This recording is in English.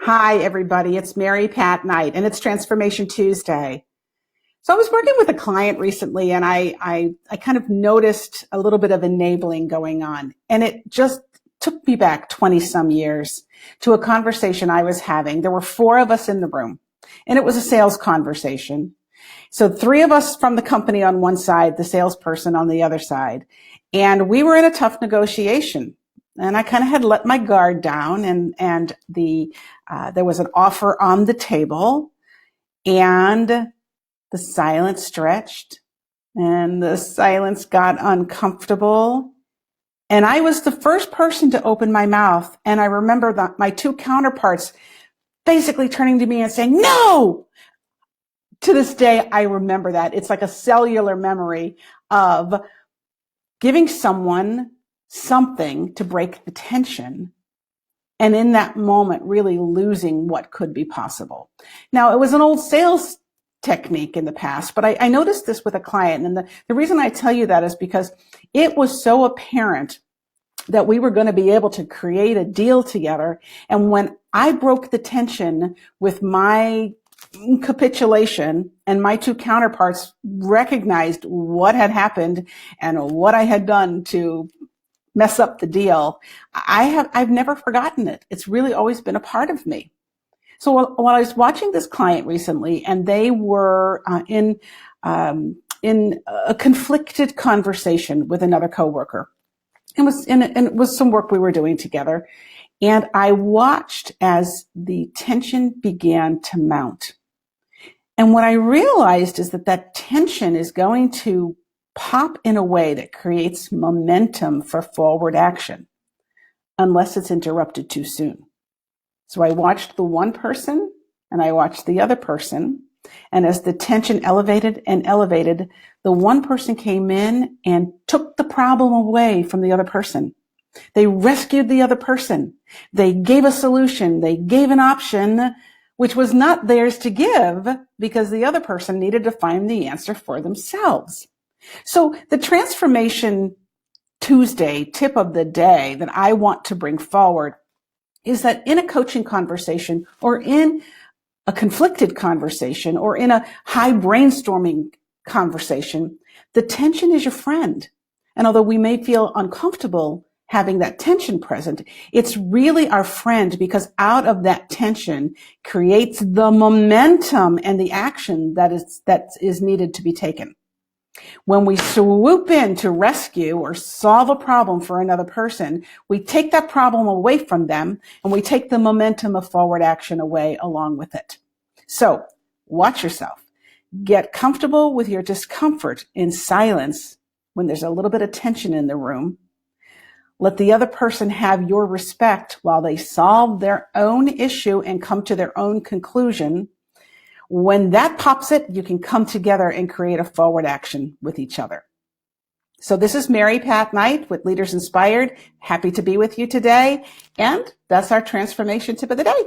Hi, everybody. It's Mary Pat Knight, and it's Transformation Tuesday. So I was working with a client recently, and I kind of noticed a little bit of enabling going on. And it just took me back 20 some years to a conversation I was having. There were four of us in the room, and it was a sales conversation. So three of us from the company on one side, the salesperson on the other side. And we were in a tough negotiation. And I kind of had let my guard down, and there was an offer on the table, and the silence stretched, and the silence got uncomfortable. And I was the first person to open my mouth, and I remember that my two counterparts basically turning to me and saying, "No!" To this day, I remember that. It's like a cellular memory of giving someone something to break the tension, and in that moment, really losing what could be possible. Now, it was an old sales technique in the past, but I noticed this with a client. And the reason I tell you that is because it was so apparent that we were going to be able to create a deal together. And when I broke the tension with my capitulation, and my two counterparts recognized what had happened and what I had done to mess up the deal, I've never forgotten it. It's really always been a part of me. So while I was watching this client recently, and they were in a conflicted conversation with another coworker, it was some work we were doing together, and I watched as the tension began to mount. And what I realized is that tension is going to pop in a way that creates momentum for forward action, unless it's interrupted too soon. So I watched the one person and I watched the other person. And as the tension elevated and elevated, the one person came in and took the problem away from the other person. They rescued the other person. They gave a solution. They gave an option, which was not theirs to give because the other person needed to find the answer for themselves. So the Transformation Tuesday tip of the day that I want to bring forward is that in a coaching conversation, or in a conflicted conversation, or in a high brainstorming conversation, the tension is your friend. And although we may feel uncomfortable having that tension present, it's really our friend, because out of that tension creates the momentum and the action that is needed to be taken. When we swoop in to rescue or solve a problem for another person, we take that problem away from them, and we take the momentum of forward action away along with it. So watch yourself. Get comfortable with your discomfort in silence when there's a little bit of tension in the room. Let the other person have your respect while they solve their own issue and come to their own conclusion. When that pops it, you can come together and create a forward action with each other. So this is Mary Pat Knight with Leaders Inspired. Happy to be with you today. And that's our transformation tip of the day.